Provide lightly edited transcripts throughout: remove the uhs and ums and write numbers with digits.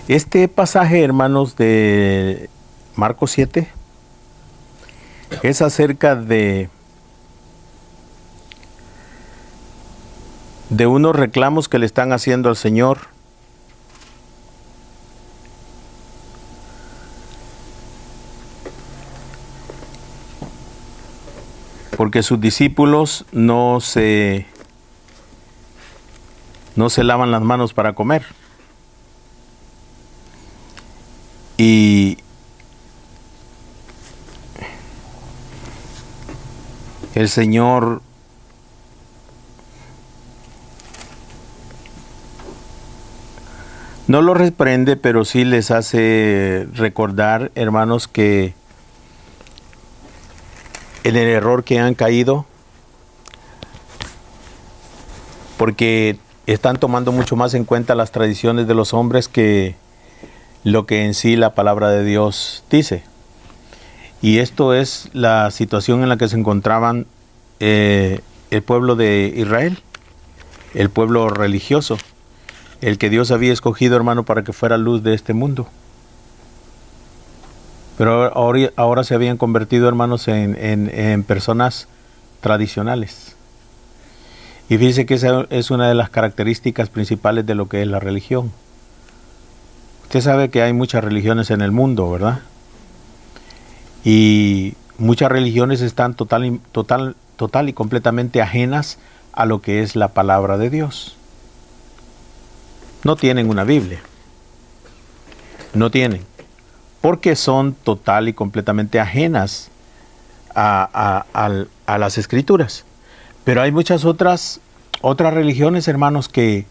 Este pasaje, hermanos, de Marcos 7 es acerca de unos reclamos que le están haciendo al Señor. Porque sus discípulos no se lavan las manos para comer. Y el Señor no los reprende, pero sí les hace recordar, hermanos, que en el error que han caído, porque están tomando mucho más en cuenta las tradiciones de los hombres que lo que en sí la palabra de Dios dice. Y esto es la situación en la que se encontraban el pueblo de Israel, el pueblo religioso, el que Dios había escogido, hermano, para que fuera luz de este mundo. Pero ahora se habían convertido, hermanos, en personas tradicionales. Y fíjense que esa es una de las características principales de lo que es la religión. Usted sabe que hay muchas religiones en el mundo, ¿verdad? Y muchas religiones están total y completamente ajenas a lo que es la palabra de Dios. No tienen una Biblia. No tienen. Porque son total y completamente ajenas a las Escrituras. Pero hay muchas otras religiones, hermanos, que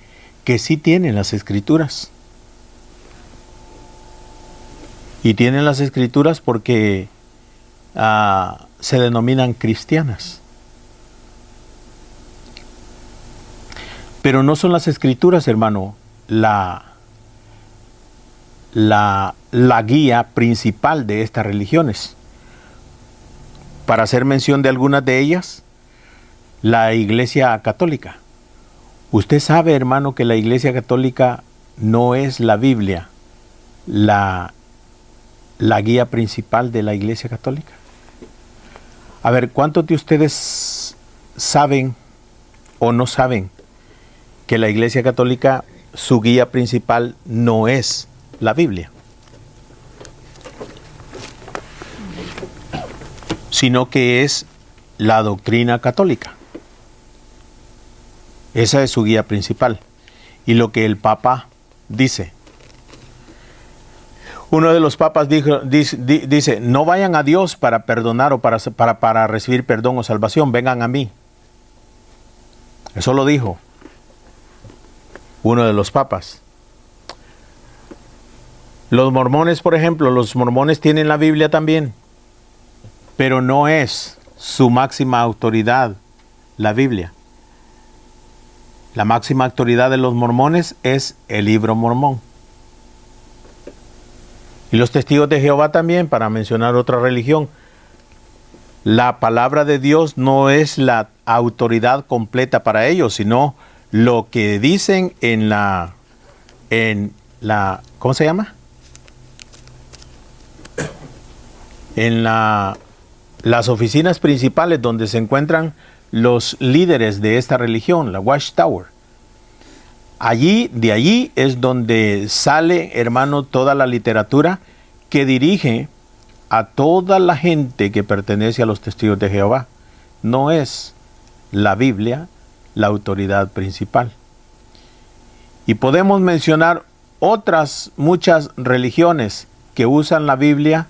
sí tienen las Escrituras. Y tienen las Escrituras porque se denominan cristianas. Pero no son las Escrituras, hermano, la guía principal de estas religiones. Para hacer mención de algunas de ellas, la Iglesia Católica. Usted sabe, hermano, que la Iglesia Católica no es la Biblia la guía principal de la Iglesia Católica. A ver, ¿cuántos de ustedes saben o no saben que la Iglesia Católica, su guía principal no es la Biblia, sino que es la doctrina católica? Esa es su guía principal. Y lo que el Papa dice. Uno de los papas dice, no vayan a Dios para perdonar o para recibir perdón o salvación, vengan a mí. Eso lo dijo uno de los papas. Los mormones, por ejemplo, los mormones tienen la Biblia también, pero no es su máxima autoridad la Biblia. La máxima autoridad de los mormones es el libro mormón. Y los testigos de Jehová también, para mencionar otra religión. La palabra de Dios no es la autoridad completa para ellos, sino lo que dicen en la ¿cómo se llama? En las oficinas principales donde se encuentran los líderes de esta religión, la Watchtower. De allí es donde sale, hermano, toda la literatura que dirige a toda la gente que pertenece a los testigos de Jehová. No es la Biblia la autoridad principal. Y podemos mencionar otras muchas religiones que usan la Biblia,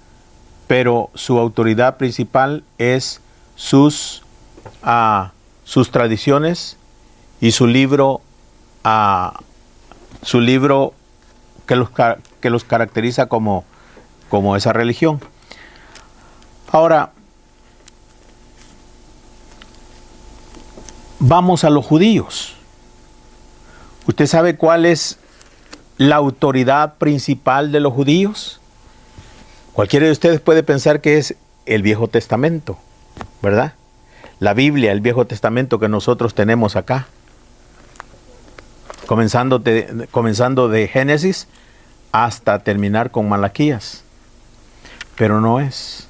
pero su autoridad principal es sus tradiciones y su libro que los caracteriza como esa religión. Ahora, vamos a los judíos. ¿Usted sabe cuál es la autoridad principal de los judíos? Cualquiera de ustedes puede pensar que es el Viejo Testamento, ¿verdad? La Biblia, el Viejo Testamento que nosotros tenemos acá. Comenzando de Génesis hasta terminar con Malaquías. Pero no es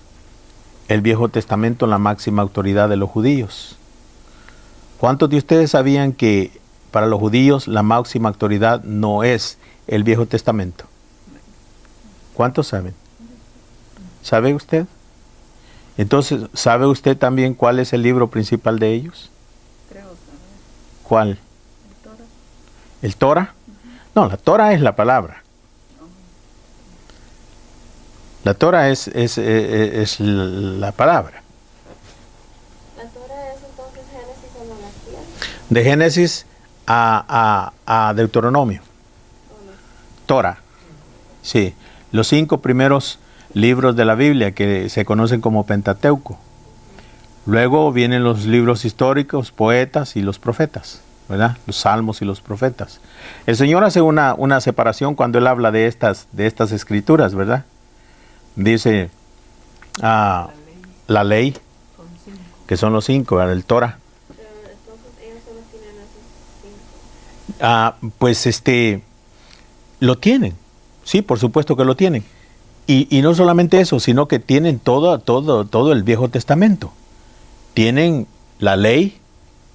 el Viejo Testamento la máxima autoridad de los judíos. ¿Cuántos de ustedes sabían que para los judíos la máxima autoridad no es el Viejo Testamento? ¿Cuántos saben? ¿Sabe usted? Entonces, ¿sabe usted también cuál es el libro principal de ellos? Creo saber. ¿Cuál? El Torah. ¿El Torah? No, la Torah es la palabra. La Torah es la palabra. ¿La Torah es entonces Génesis o Malaquías? De Génesis a Deuteronomio. Torah. Sí. Los 5 primeros libros de la Biblia que se conocen como Pentateuco. Luego vienen los libros históricos, poetas y los profetas, ¿verdad? Los salmos y los profetas. El Señor hace una separación cuando Él habla de estas escrituras, ¿verdad? Dice la ley, Son 5. que son los 5, ¿verdad? El Torah. Pero entonces ellos solo tienen esos 5. Pues lo tienen. Sí, por supuesto que lo tienen. Y no solamente eso, sino que tienen todo el Viejo Testamento. Tienen la ley,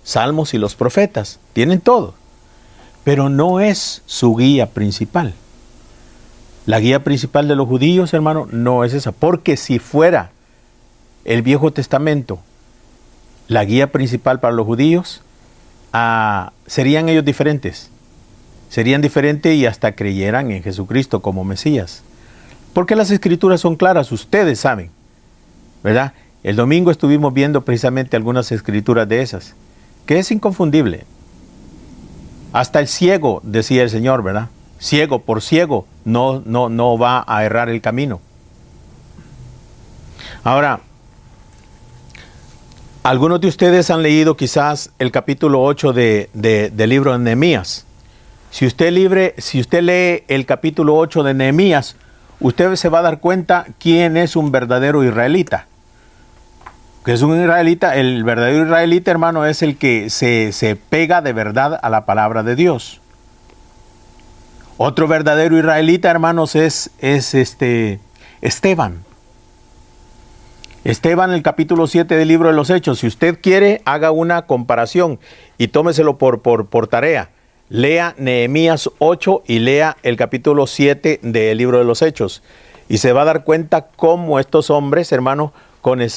salmos y los profetas. Tienen todo. Pero no es su guía principal. La guía principal de los judíos, hermano, no es esa. Porque si fuera el Viejo Testamento la guía principal para los judíos, serían ellos diferentes. Serían diferentes y hasta creyeran en Jesucristo como Mesías. Porque las escrituras son claras, ustedes saben, ¿verdad? El domingo estuvimos viendo precisamente algunas escrituras de esas, que es inconfundible. Hasta el ciego, decía el Señor, ¿verdad? Ciego por ciego no va a errar el camino. Ahora, algunos de ustedes han leído quizás el capítulo 8 del libro de Nehemías. Si usted lee el capítulo 8 de Nehemías, usted se va a dar cuenta quién es un verdadero israelita. Que es un israelita, el verdadero israelita, hermano, es el que se pega de verdad a la palabra de Dios. Otro verdadero israelita, hermanos, es Esteban. Esteban, el capítulo 7 del libro de los Hechos. Si usted quiere, haga una comparación y tómeselo por tarea. Lea Nehemías 8 y lea el capítulo 7 del libro de los Hechos. Y se va a dar cuenta cómo estos hombres, hermanos,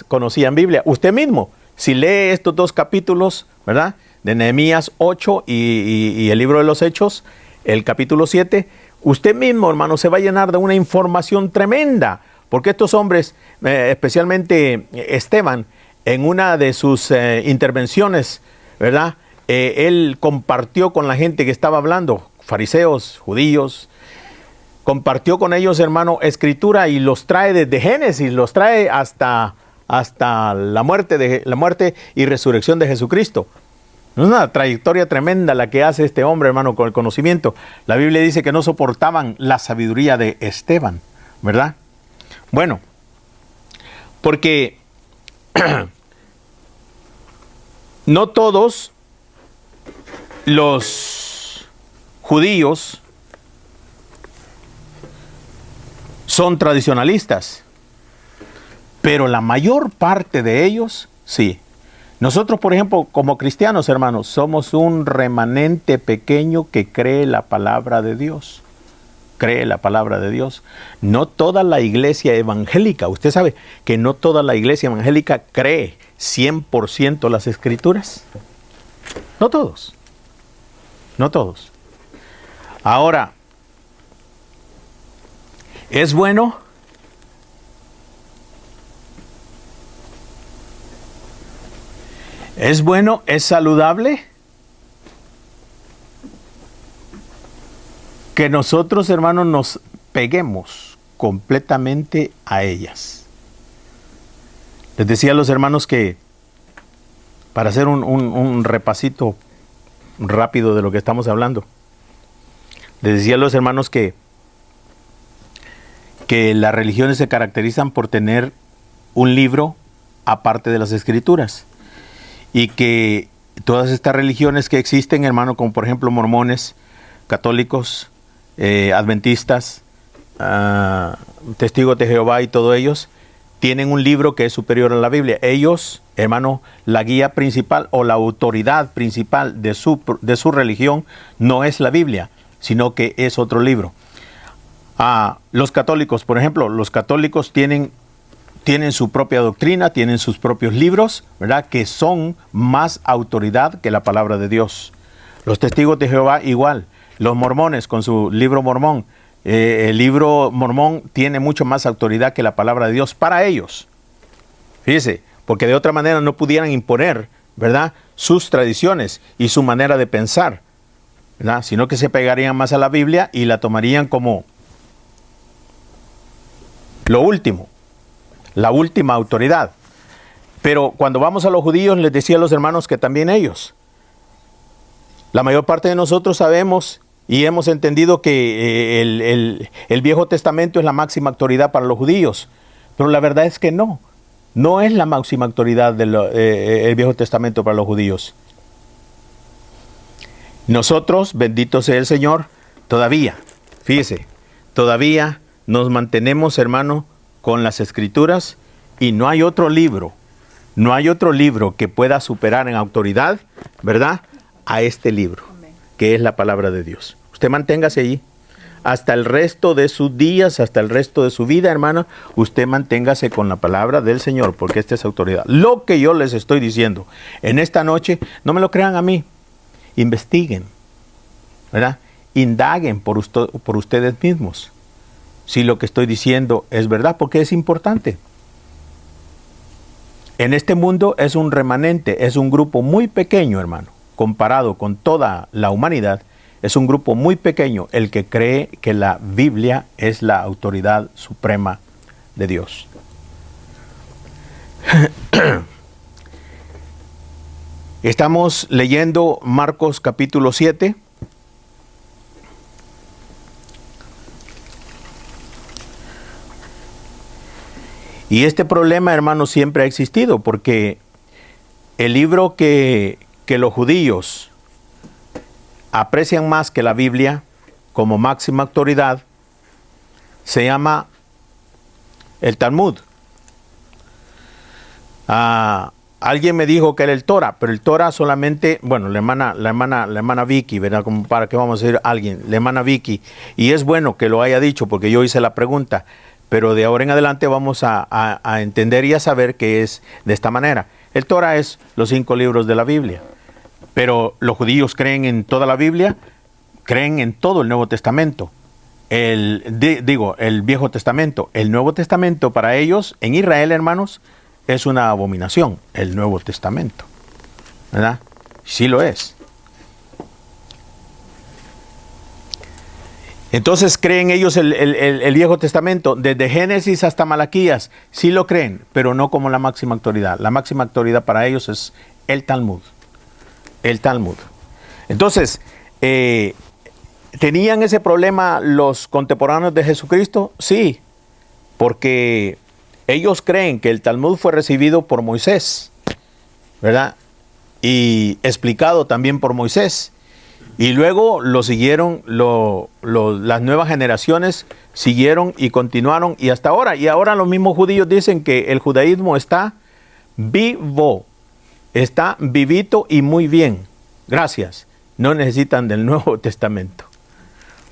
conocían Biblia. Usted mismo, si lee estos 2 capítulos, ¿verdad? De Nehemías 8 y el libro de los Hechos, el capítulo 7, usted mismo, hermano, se va a llenar de una información tremenda. Porque estos hombres, especialmente Esteban, en una de sus intervenciones, ¿verdad? Él compartió con la gente que estaba hablando, fariseos, judíos, compartió con ellos, hermano, escritura y los trae desde Génesis, los trae hasta la muerte y resurrección de Jesucristo. Es una trayectoria tremenda la que hace este hombre, hermano, con el conocimiento. La Biblia dice que no soportaban la sabiduría de Esteban, ¿verdad? Bueno, porque no todos los judíos son tradicionalistas, pero la mayor parte de ellos sí. Nosotros, por ejemplo, como cristianos, hermanos, somos un remanente pequeño que cree la palabra de Dios. Cree la palabra de Dios. No toda la iglesia evangélica, usted sabe que no toda la iglesia evangélica cree 100% las escrituras. No todos. No todos. Ahora, ¿es bueno? ¿Es bueno? ¿Es saludable? Que nosotros, hermanos, nos peguemos completamente a ellas. Les decía a los hermanos que, para hacer un repasito rápido de lo que estamos hablando, les decía a los hermanos que las religiones se caracterizan por tener un libro aparte de las escrituras. Y que todas estas religiones que existen, hermano, como por ejemplo mormones, católicos, adventistas, testigos de Jehová y todos ellos, tienen un libro que es superior a la Biblia. Ellos, hermano, la guía principal o la autoridad principal de su religión no es la Biblia, sino que es otro libro. Los católicos, por ejemplo, los católicos tienen su propia doctrina, tienen sus propios libros, ¿verdad?, que son más autoridad que la palabra de Dios. Los testigos de Jehová igual. Los mormones con su libro mormón. El libro mormón tiene mucho más autoridad que la palabra de Dios para ellos. Fíjese, porque de otra manera no pudieran imponer, ¿verdad?, sus tradiciones y su manera de pensar, ¿verdad?, sino que se pegarían más a la Biblia y la tomarían como lo último, la última autoridad. Pero cuando vamos a los judíos, les decía a los hermanos que también ellos, la mayor parte de nosotros sabemos y hemos entendido que el Viejo Testamento es la máxima autoridad para los judíos, pero la verdad es que no es la máxima autoridad del Viejo Testamento para los judíos. Nosotros, bendito sea el Señor, todavía, fíjese, todavía nos mantenemos, hermano, con las Escrituras, y no hay otro libro que pueda superar en autoridad, ¿verdad?, a este libro, que es la palabra de Dios. Usted manténgase allí. Hasta el resto de sus días, hasta el resto de su vida, hermano, usted manténgase con la palabra del Señor, porque esta es autoridad. Lo que yo les estoy diciendo en esta noche, no me lo crean a mí. Investiguen, ¿verdad? Indaguen por ustedes mismos si lo que estoy diciendo es verdad, porque es importante. En este mundo es un remanente, es un grupo muy pequeño, hermano, comparado con toda la humanidad. Es un grupo muy pequeño el que cree que la Biblia es la autoridad suprema de Dios. Estamos leyendo Marcos capítulo 7. Y este problema, hermano, siempre ha existido, porque el libro que los judíos aprecian más que la Biblia como máxima autoridad se llama el Talmud. Alguien me dijo que era el Torah, pero el Torah solamente, bueno, la hermana Vicky, ¿verdad? Como para qué vamos a decir alguien, la hermana Vicky, y es bueno que lo haya dicho porque yo hice la pregunta, pero de ahora en adelante vamos a entender y a saber que es de esta manera. El Torah es los 5 libros de la Biblia. Pero los judíos creen en toda la Biblia, creen en todo el Nuevo Testamento. El Viejo Testamento. El Nuevo Testamento para ellos, en Israel, hermanos, es una abominación, el Nuevo Testamento. ¿Verdad? Sí lo es. Entonces creen ellos el Viejo Testamento, desde Génesis hasta Malaquías, sí lo creen, pero no como la máxima autoridad. La máxima autoridad para ellos es el Talmud. El Talmud. Entonces, ¿tenían ese problema los contemporáneos de Jesucristo? Sí, porque ellos creen que el Talmud fue recibido por Moisés, ¿verdad? Y explicado también por Moisés. Y luego lo siguieron, las nuevas generaciones siguieron y continuaron y hasta ahora. Y ahora los mismos judíos dicen que el judaísmo está vivo. Está vivito y muy bien. Gracias. No necesitan del Nuevo Testamento.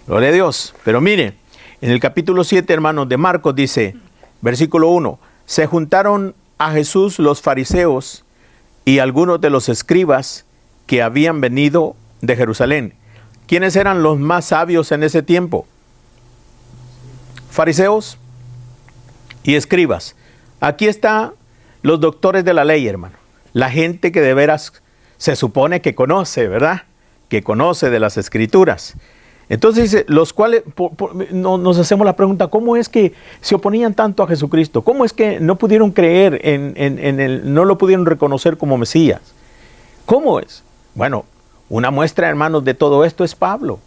Gloria a Dios. Pero mire, en el capítulo 7, hermanos, de Marcos dice, versículo 1, se juntaron a Jesús los fariseos y algunos de los escribas que habían venido de Jerusalén. ¿Quiénes eran los más sabios en ese tiempo? Fariseos y escribas. Aquí están los doctores de la ley, hermano. La gente que de veras se supone que conoce, ¿verdad? Que conoce de las Escrituras. Entonces dice, los cuales, nos hacemos la pregunta, ¿cómo es que se oponían tanto a Jesucristo? ¿Cómo es que no pudieron creer no lo pudieron reconocer como Mesías? ¿Cómo es? Bueno, una muestra, hermanos, de todo esto es Pablo.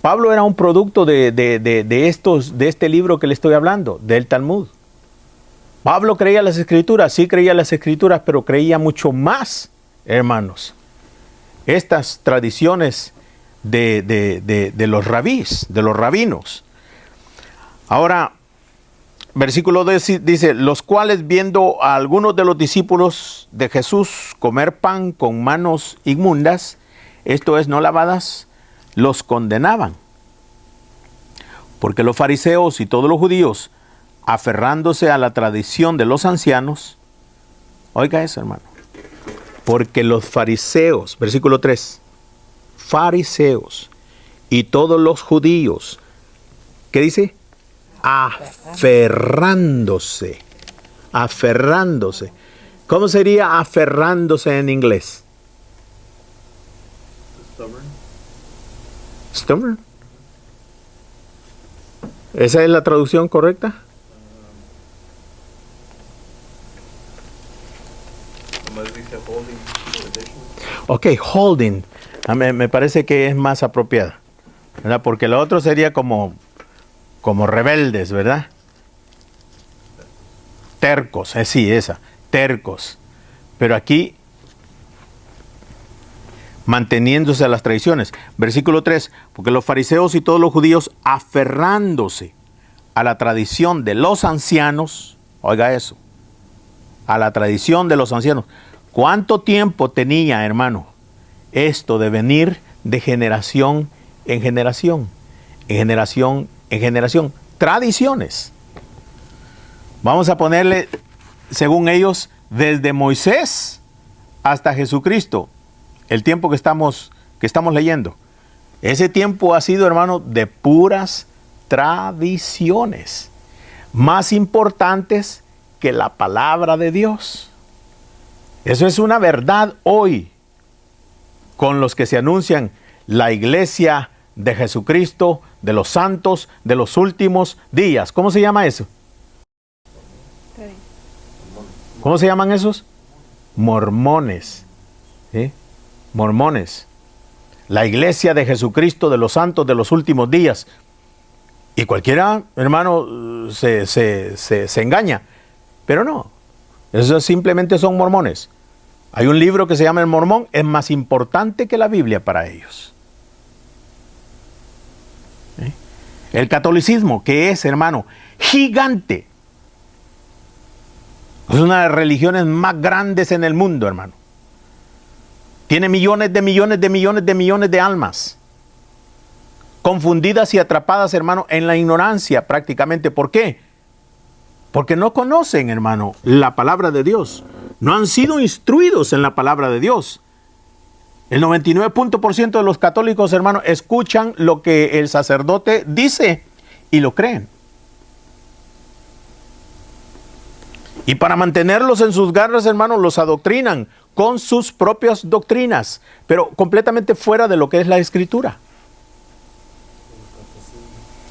Pablo era un producto de este libro que le estoy hablando, del Talmud. Pablo creía las Escrituras, sí creía las Escrituras, pero creía mucho más, hermanos. Estas tradiciones de los rabís, de los rabinos. Ahora, versículo 10 dice, los cuales viendo a algunos de los discípulos de Jesús comer pan con manos inmundas, esto es, no lavadas, los condenaban. Porque los fariseos y todos los judíos, aferrándose a la tradición de los ancianos, oiga eso, hermano, porque los fariseos, versículo 3, fariseos y todos los judíos, ¿qué dice? Aferrándose. ¿Cómo sería aferrándose en inglés? Stubborn. ¿Esa es la traducción correcta? Ok, holding. Me parece que es más apropiada, ¿verdad? Porque lo otro sería como rebeldes, ¿verdad? Tercos, sí, esa, tercos. Pero aquí, manteniéndose a las tradiciones. Versículo 3, porque los fariseos y todos los judíos, aferrándose a la tradición de los ancianos, oiga eso, a la tradición de los ancianos. ¿Cuánto tiempo tenía, hermano, esto de venir de generación en generación, en generación en generación? Tradiciones. Vamos a ponerle, según ellos, desde Moisés hasta Jesucristo, el tiempo que estamos leyendo. Ese tiempo ha sido, hermano, de puras tradiciones, más importantes que la palabra de Dios. Eso es una verdad hoy con los que se anuncian la iglesia de Jesucristo, de los santos, de los últimos días. ¿Cómo se llama eso? ¿Cómo se llaman esos? Mormones. ¿Sí? Mormones. La iglesia de Jesucristo, de los santos, de los últimos días. Y cualquiera, hermano, se engaña. Pero no. Esos simplemente son mormones. Hay un libro que se llama El Mormón. Es más importante que la Biblia para ellos. ¿Sí? El catolicismo, que es, hermano, gigante. Es una de las religiones más grandes en el mundo, hermano. Tiene millones de almas confundidas y atrapadas, hermano, en la ignorancia prácticamente. ¿Por qué? Porque no conocen, hermano, la palabra de Dios. No han sido instruidos en la palabra de Dios. El 99% de los católicos, hermano, escuchan lo que el sacerdote dice y lo creen. Y para mantenerlos en sus garras, hermanos, los adoctrinan con sus propias doctrinas, pero completamente fuera de lo que es la Escritura.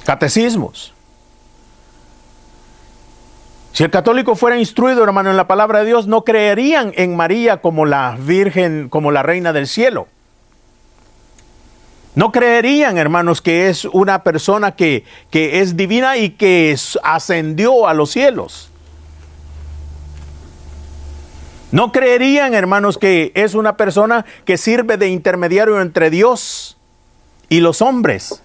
Catecismos. Si el católico fuera instruido, hermano, en la palabra de Dios, no creerían en María como la Virgen, como la Reina del Cielo. No creerían, hermanos, que es una persona que es divina y que ascendió a los cielos. No creerían, hermanos, que es una persona que sirve de intermediario entre Dios y los hombres.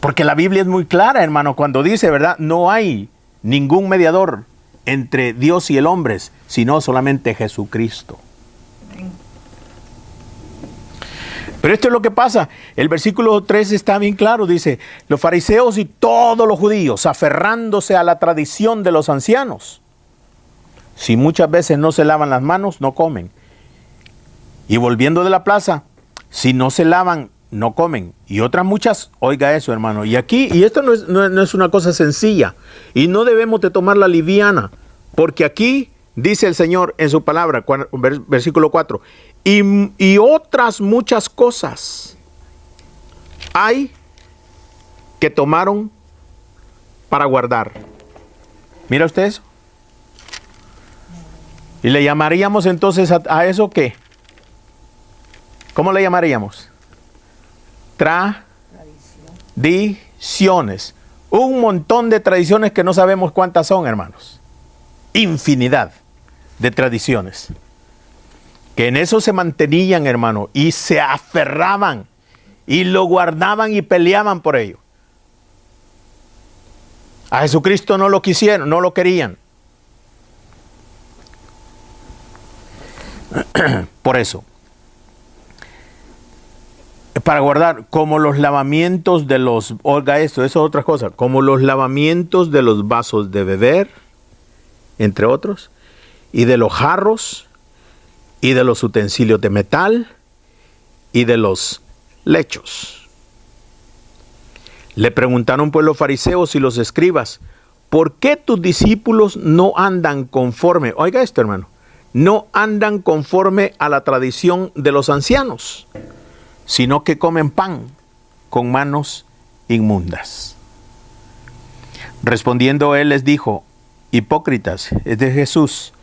Porque la Biblia es muy clara, hermano, cuando dice, ¿verdad? No hay ningún mediador entre Dios y el hombre, sino solamente Jesucristo. Pero esto es lo que pasa. El versículo 3 está bien claro, dice, los fariseos y todos los judíos, aferrándose a la tradición de los ancianos. Si muchas veces no se lavan las manos, no comen. Y volviendo de la plaza, si no se lavan, no comen. Y otras muchas, oiga eso, hermano. Y aquí, y esto no es una cosa sencilla. Y no debemos de tomarla liviana. Porque aquí dice el Señor en su palabra, versículo 4. Y otras muchas cosas hay que tomaron para guardar. ¿Mira usted eso? ¿Y le llamaríamos entonces a eso qué? ¿Cómo le llamaríamos? Tradiciones. Un montón de tradiciones que no sabemos cuántas son, hermanos. Infinidad de tradiciones. Que en eso se mantenían, hermano, y se aferraban. y lo guardaban y peleaban por ello. A Jesucristo no lo quisieron, no lo querían. Por eso, para guardar, como los lavamientos de los, oiga esto, eso es otra cosa, como los lavamientos de los vasos de beber, entre otros, y de los jarros, y de los utensilios de metal, y de los lechos. Le preguntaron pues los fariseos y los escribas, ¿por qué tus discípulos no andan conforme? Oiga esto, hermano, no andan conforme a la tradición de los ancianos, sino que comen pan con manos inmundas. Respondiendo él les dijo, hipócritas, es de Jesús,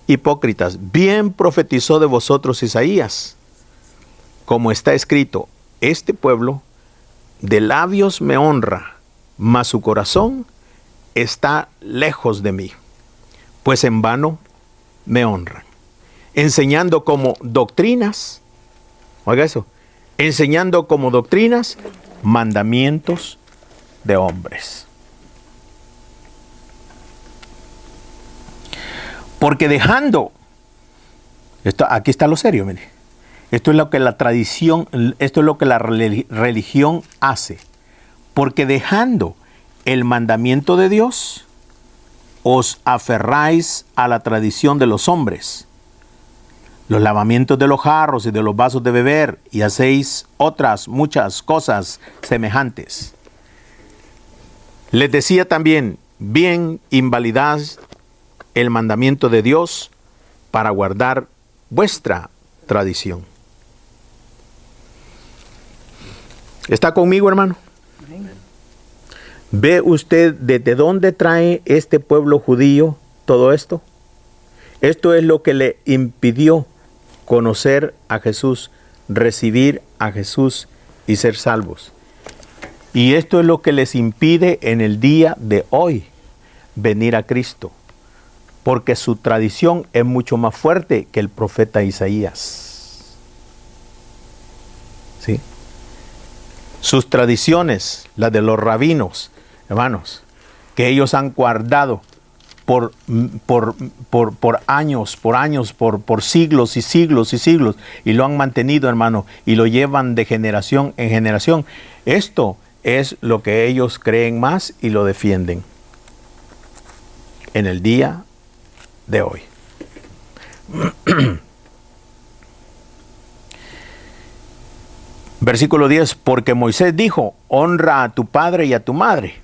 hipócritas, bien profetizó de vosotros Isaías, como está escrito, este pueblo de labios me honra, mas su corazón está lejos de mí, pues en vano me honran, enseñando como doctrinas, oiga eso, enseñando como doctrinas mandamientos de hombres. Porque dejando, aquí está lo serio, mire, esto es lo que la tradición, esto es lo que la religión hace. Porque dejando el mandamiento de Dios, os aferráis a la tradición de los hombres, los lavamientos de los jarros y de los vasos de beber, y hacéis otras muchas cosas semejantes. Les decía también, bien invalidáis el mandamiento de Dios para guardar vuestra tradición. ¿Está conmigo, hermano? ¿Ve usted desde dónde trae este pueblo judío todo esto? Esto es lo que le impidió conocer a Jesús, recibir a Jesús y ser salvos. Y esto es lo que les impide en el día de hoy venir a Cristo, porque su tradición es mucho más fuerte que el profeta Isaías. ¿Sí? Sus tradiciones, las de los rabinos, hermanos, que ellos han guardado por años, por siglos y siglos y siglos, y lo han mantenido, hermano, y lo llevan de generación en generación. Esto es lo que ellos creen más y lo defienden en el día de hoy. Versículo 10, porque Moisés dijo, honra a tu padre y a tu madre,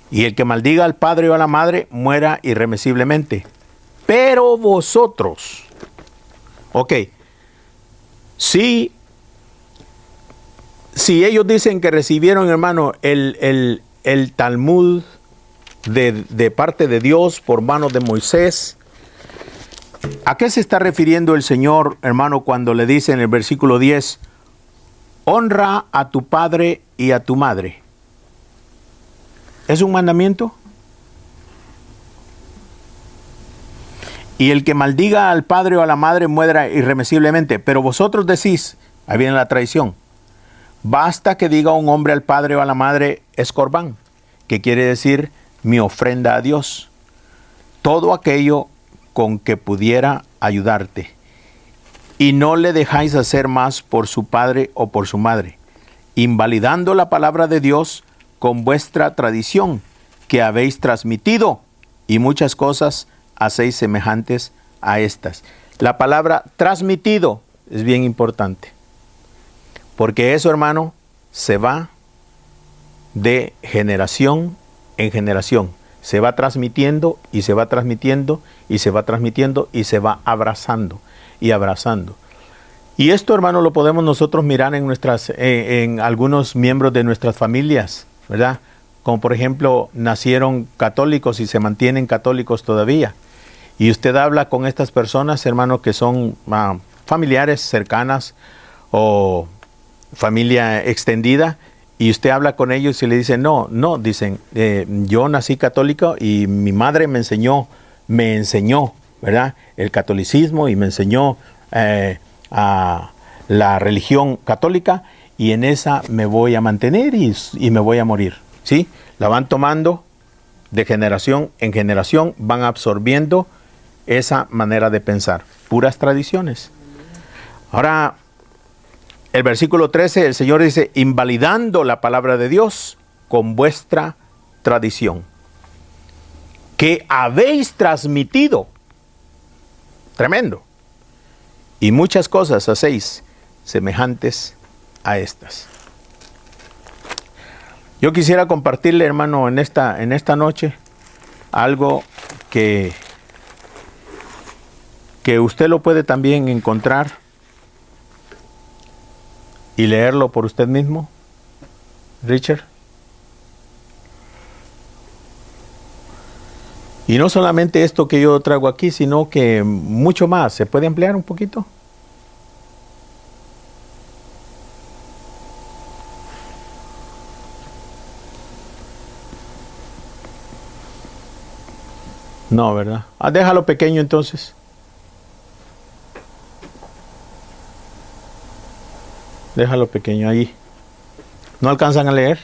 y el que maldiga al padre o a la madre muera irremisiblemente. Pero vosotros, ok, si ellos dicen que recibieron, hermano, el Talmud de parte de Dios por manos de Moisés, ¿a qué se está refiriendo el Señor, hermano, cuando le dice en el versículo 10, honra a tu padre y a tu madre? ¿Es un mandamiento? Y el que maldiga al padre o a la madre muera irremisiblemente. Pero vosotros decís, ahí viene la traición, basta que diga un hombre al padre o a la madre es corbán, que quiere decir mi ofrenda a Dios, todo aquello con que pudiera ayudarte, y no le dejáis hacer más por su padre o por su madre, invalidando la palabra de Dios con vuestra tradición que habéis transmitido, y muchas cosas hacéis semejantes a estas. La palabra transmitido es bien importante, porque eso, hermano, se va de generación en generación. Se va transmitiendo y se va transmitiendo y se va transmitiendo y se va abrazando y abrazando. Y esto, hermano, lo podemos nosotros mirar en algunos miembros de nuestras familias, ¿verdad? Como por ejemplo, nacieron católicos y se mantienen católicos todavía. Y usted habla con estas personas, hermano, que son familiares cercanas o familia extendida, y usted habla con ellos y le dice, no, dicen, yo nací católico y mi madre me enseñó, ¿verdad? El catolicismo, y me enseñó a la religión católica, y en esa me voy a mantener y me voy a morir. ¿Sí? La van tomando de generación en generación, van absorbiendo esa manera de pensar. Puras tradiciones. Ahora, el versículo 13, el Señor dice, invalidando la palabra de Dios con vuestra tradición, que habéis transmitido. Tremendo. Y muchas cosas hacéis semejantes a estas. Yo quisiera compartirle, hermano, en esta noche, algo que usted lo puede también encontrar y leerlo por usted mismo, Richard. Y no solamente esto que yo traigo aquí, sino que mucho más. ¿Se puede ampliar un poquito? No, ¿verdad? Déjalo pequeño entonces. Déjalo pequeño ahí. ¿No alcanzan a leer?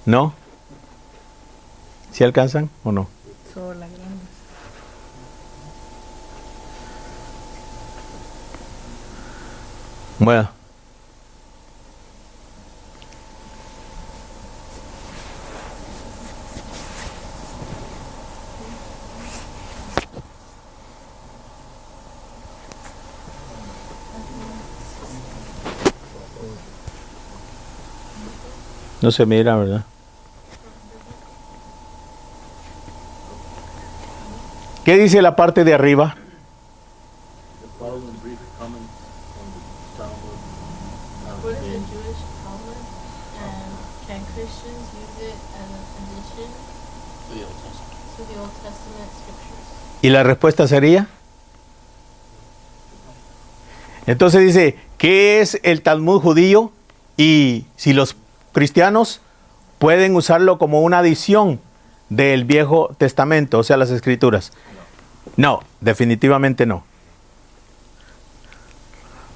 ¿No? ¿Sí alcanzan o no? Solo la grande. Bueno. No se mira, ¿verdad? ¿Qué dice la parte de arriba? What is the Jewish Talmud, and can Christians use it as an addition to the Old Testament scriptures? ¿Y la respuesta sería? Entonces dice, ¿qué es el Talmud judío? Y si los cristianos pueden usarlo como una adición del Viejo Testamento, o sea, las Escrituras. No, definitivamente no.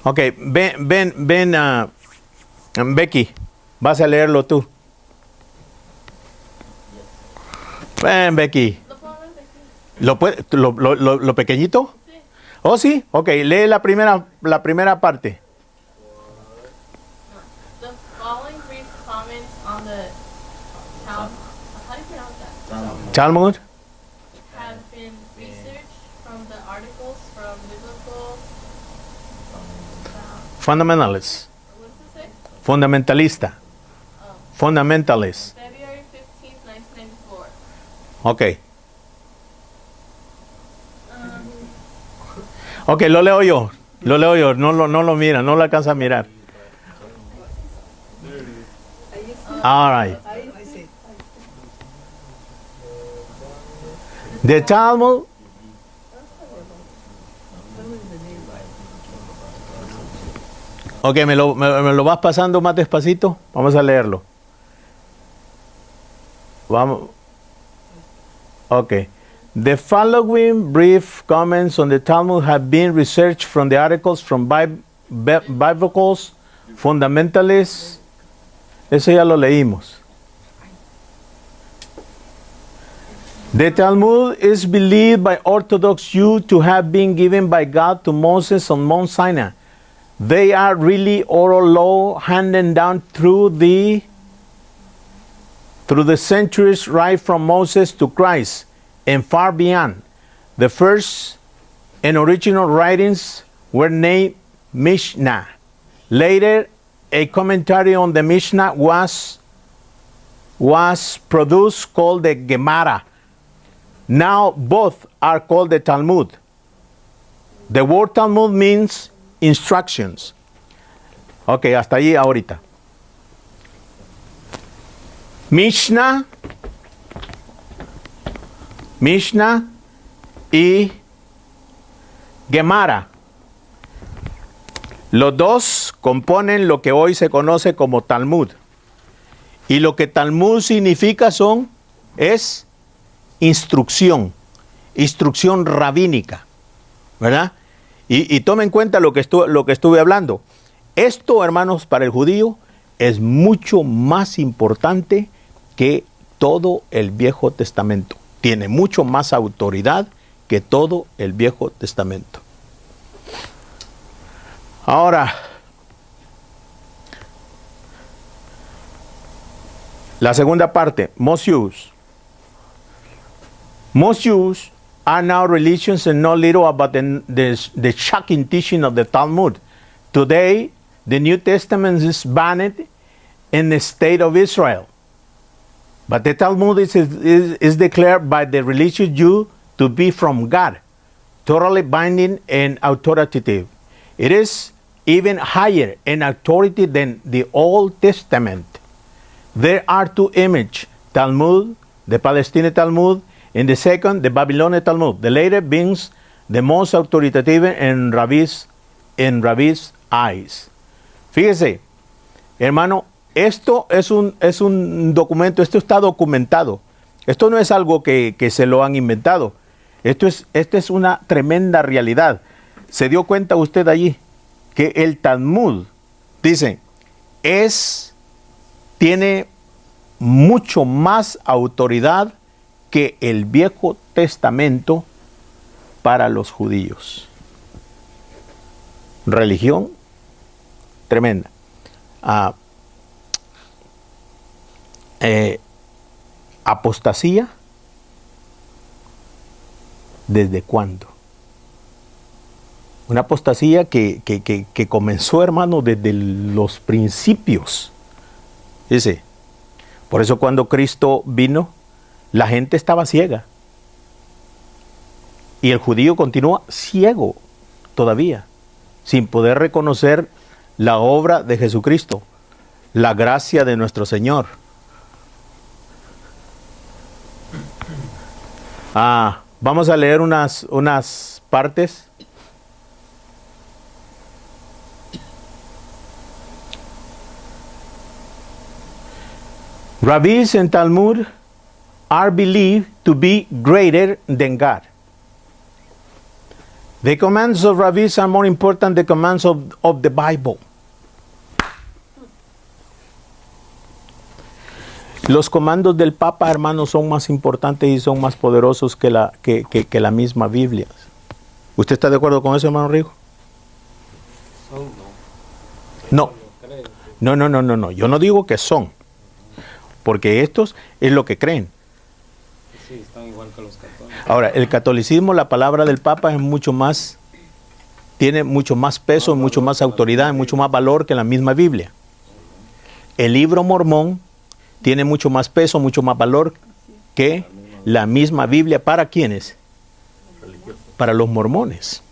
Ok, ven a Becky, vas a leerlo tú. Ven, Becky. ¿Lo pequeñito? Sí. Oh, sí, ok, lee la primera parte. The following brief comments on the Talmud, how do you pronounce that? Talmud. Have been researched from the articles from biblical Fundamentalists. what does it say? Fundamentalista. Fundamentalist. February 15th, 1994. Ok. Ok, lo leo yo. No lo mira, no lo alcanza a mirar. All right. The Talmud. Ok, me lo vas pasando más despacito. Vamos a leerlo. Vamos. Ok. The following brief comments on the Talmud have been researched from the articles from biblical fundamentalists. Eso ya lo leímos. The Talmud is believed by Orthodox Jews to have been given by God to Moses on Mount Sinai. They are really oral law handed down through the centuries right from Moses to Christ and far beyond. The first and original writings were named Mishnah. Later, a commentary on the Mishnah was produced called the Gemara. Now both are called the Talmud. The word Talmud means instructions. Ok, hasta allí ahorita. Mishnah y Gemara. Los dos componen lo que hoy se conoce como Talmud. Y lo que Talmud significa es instrucción rabínica, ¿verdad? Y tome en cuenta lo que estuve hablando. Esto, hermanos, para el judío es mucho más importante que todo el Viejo Testamento. Tiene mucho más autoridad que todo el Viejo Testamento. Ahora, la segunda parte, most Jews. Most Jews are now religious and know little about the shocking teaching of the Talmud. Today, the New Testament is banned in the state of Israel. But the Talmud is declared by the religious Jew to be from God, totally binding and authoritative. It is even higher in authority than the Old Testament. There are two images, Talmud, the Palestinian Talmud, and the second, the Babylonian Talmud. The latter being the most authoritative in Rabbi's eyes. Fíjese, hermano, esto es un documento, esto está documentado. Esto no es algo que se lo han inventado. Esto es una tremenda realidad. ¿Se dio cuenta usted allí que el Talmud, dice, tiene mucho más autoridad que el Viejo Testamento para los judíos? Religión tremenda. Apostasía, ¿desde cuándo? Una apostasía que comenzó, hermano, desde los principios. Dice, por eso cuando Cristo vino, la gente estaba ciega. Y el judío continúa ciego todavía, sin poder reconocer la obra de Jesucristo, la gracia de nuestro Señor. Vamos a leer unas partes. Rabbis and Talmud are believed to be greater than God. The commands of rabbis are more important than the commands of the Bible. Los comandos del Papa, hermanos, son más importantes y son más poderosos que la misma Biblia. ¿Usted está de acuerdo con eso, hermano Rigo? No. No. Yo no digo que son. Porque estos es lo que creen. Sí, están igual que los católicos. Ahora, el catolicismo, la palabra del Papa es mucho más, tiene mucho más peso, mucho más autoridad, mucho más valor que la misma Biblia. El libro mormón tiene mucho más peso, mucho más valor que la misma Biblia. ¿Para quiénes? Para los mormones.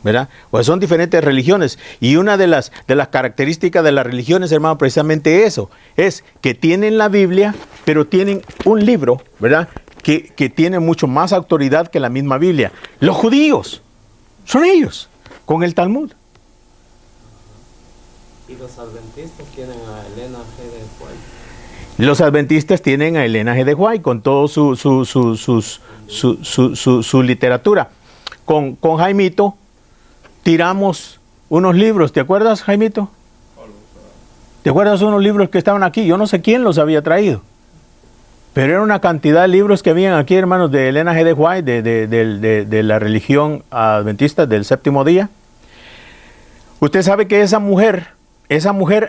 ¿Verdad? Pues son diferentes religiones. Y una de las características de las religiones, hermano, precisamente eso, es que tienen la Biblia, pero tienen un libro, ¿verdad?, que tiene mucho más autoridad que la misma Biblia. Los judíos son ellos, con el Talmud. Y los adventistas tienen a Elena G. de White. Los adventistas tienen a Elena G. de White con todo su literatura. Con Jaimito tiramos unos libros, ¿te acuerdas, Jaimito? ¿Te acuerdas de unos libros que estaban aquí? Yo no sé quién los había traído, pero era una cantidad de libros que habían aquí, hermanos, de Elena G. de White, de la religión adventista del séptimo día. Usted sabe que esa mujer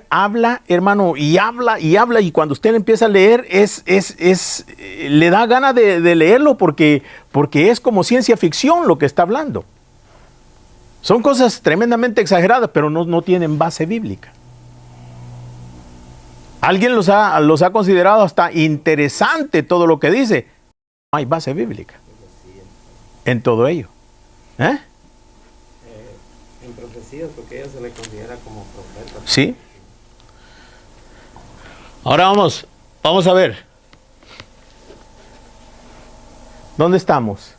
habla, hermano, y habla, y cuando usted empieza a leer, le da ganas de leerlo porque es como ciencia ficción lo que está hablando. Son cosas tremendamente exageradas, pero no tienen base bíblica. Alguien los ha considerado hasta interesante todo lo que dice. No hay base bíblica en todo ello. En profecías, porque ella se le considera como profeta. Sí. Ahora vamos a ver. ¿Dónde estamos?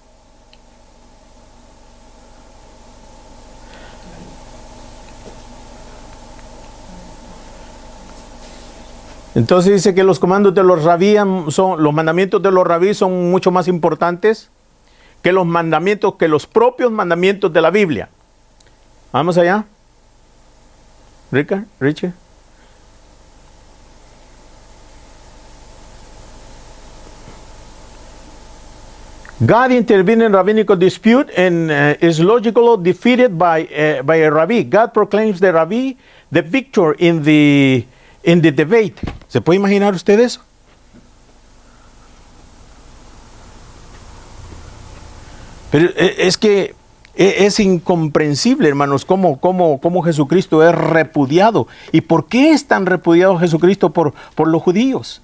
Entonces dice que los comandos de los rabí los mandamientos de los rabí son mucho más importantes que los propios mandamientos de la Biblia. Vamos allá. Richard. God intervened in rabbinical dispute and is logically defeated by a rabbi. God proclaims the rabbi the victor in the debate. ¿Se puede imaginar usted eso? Pero es que es incomprensible, hermanos, cómo Jesucristo es repudiado. ¿Y por qué es tan repudiado Jesucristo por los judíos?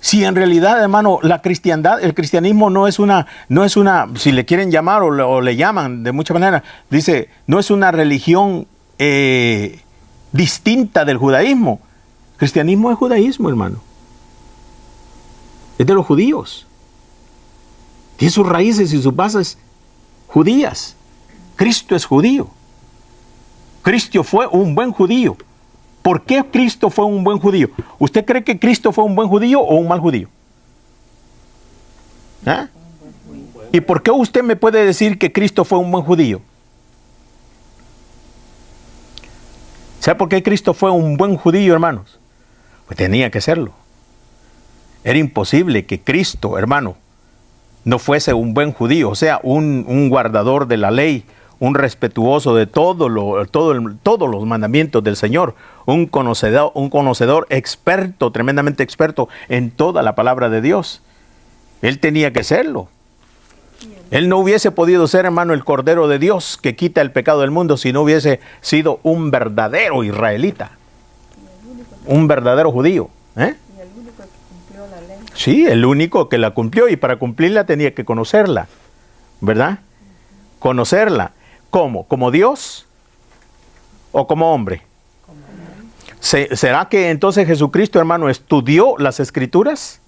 Si en realidad, hermano, la cristiandad, el cristianismo no es una, si le quieren llamar o le llaman de muchas maneras, dice, no es una religión distinta del judaísmo. El cristianismo es judaísmo, hermano. Es de los judíos. Tiene sus raíces y sus bases judías. Cristo es judío. Cristo fue un buen judío. ¿Por qué Cristo fue un buen judío? ¿Usted cree que Cristo fue un buen judío o un mal judío? ¿Ah? ¿Y por qué usted me puede decir que Cristo fue un buen judío? ¿Sabe por qué Cristo fue un buen judío, hermanos? Pues tenía que serlo. Era imposible que Cristo, hermano, no fuese un buen judío, o sea, un guardador de la ley, un respetuoso de todos los mandamientos del Señor, un conocedor experto, tremendamente experto en toda la palabra de Dios. Él tenía que serlo. Él no hubiese podido ser, hermano, el Cordero de Dios que quita el pecado del mundo si no hubiese sido un verdadero israelita, un verdadero judío. Y el único que cumplió la ley. Sí, el único que la cumplió, y para cumplirla tenía que conocerla, ¿verdad? Conocerla. ¿Cómo? ¿Como Dios o como hombre? ¿Será que entonces Jesucristo, hermano, estudió las Escrituras?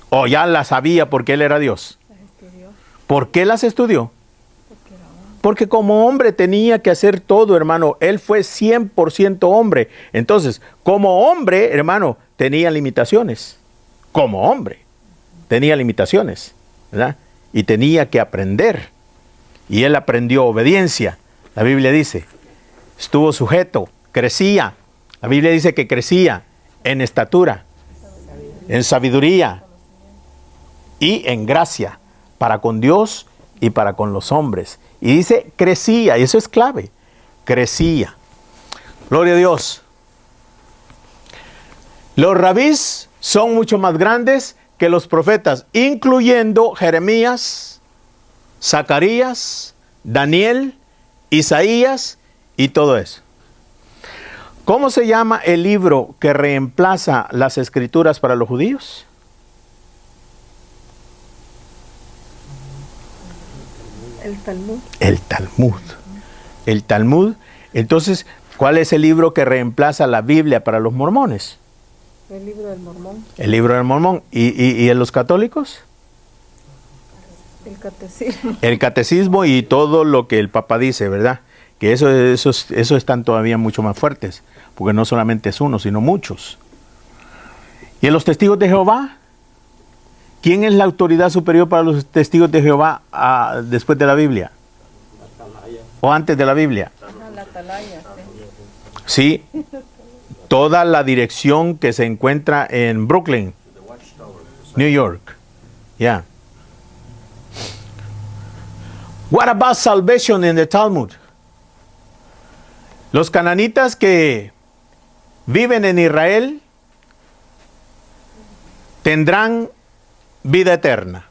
¿O ya las sabía porque Él era Dios? Las estudió ¿Por qué las estudió? porque era hombre. Porque como hombre tenía que hacer todo, hermano. Él fue 100% hombre. Entonces, como hombre, hermano, tenía limitaciones. Como hombre tenía limitaciones, ¿verdad? Y tenía que aprender. Y él aprendió obediencia. La Biblia dice, estuvo sujeto, crecía. La Biblia dice que crecía en estatura, en sabiduría y en gracia para con Dios y para con los hombres. Y dice crecía, y eso es clave, crecía. Gloria a Dios. Los rabís son mucho más grandes que los profetas, incluyendo Jeremías, Zacarías, Daniel, Isaías y todo eso. ¿Cómo se llama el libro que reemplaza las Escrituras para los judíos? El Talmud. El Talmud. El Talmud. Entonces, ¿cuál es el libro que reemplaza la Biblia para los mormones? El libro del Mormón. El libro del Mormón. ¿Y en los católicos? El catecismo. El catecismo y todo lo que el Papa dice, ¿verdad? Que esos están todavía mucho más fuertes, porque no solamente es uno, sino muchos. ¿Y en los testigos de Jehová? ¿Quién es la autoridad superior para los testigos de Jehová después de la Biblia? ¿O antes de la Biblia? La atalaya, sí. Sí, toda la dirección que se encuentra en Brooklyn, New York. Yeah. What about salvation in the Talmud? Los cananitas que viven en Israel tendrán vida eterna.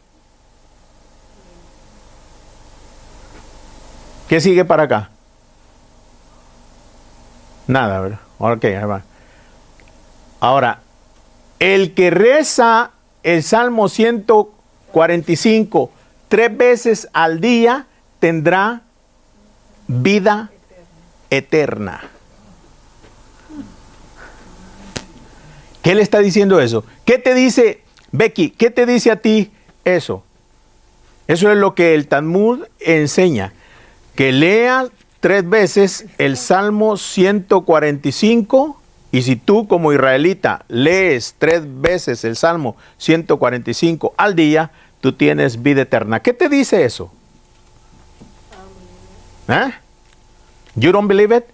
¿Qué sigue para acá? Nada, ¿verdad? Ok, ahí va. Ahora, el que reza el Salmo 145 3 veces al día tendrá vida eterna. ¿Qué le está diciendo eso? ¿Qué te dice, Becky? ¿Qué te dice a ti eso? Eso es lo que el Talmud enseña. Que lea 3 veces el Salmo 145, y si tú como israelita lees 3 veces el Salmo 145 al día, tú tienes vida eterna. ¿Qué te dice eso? ¿Eh? You don't believe it?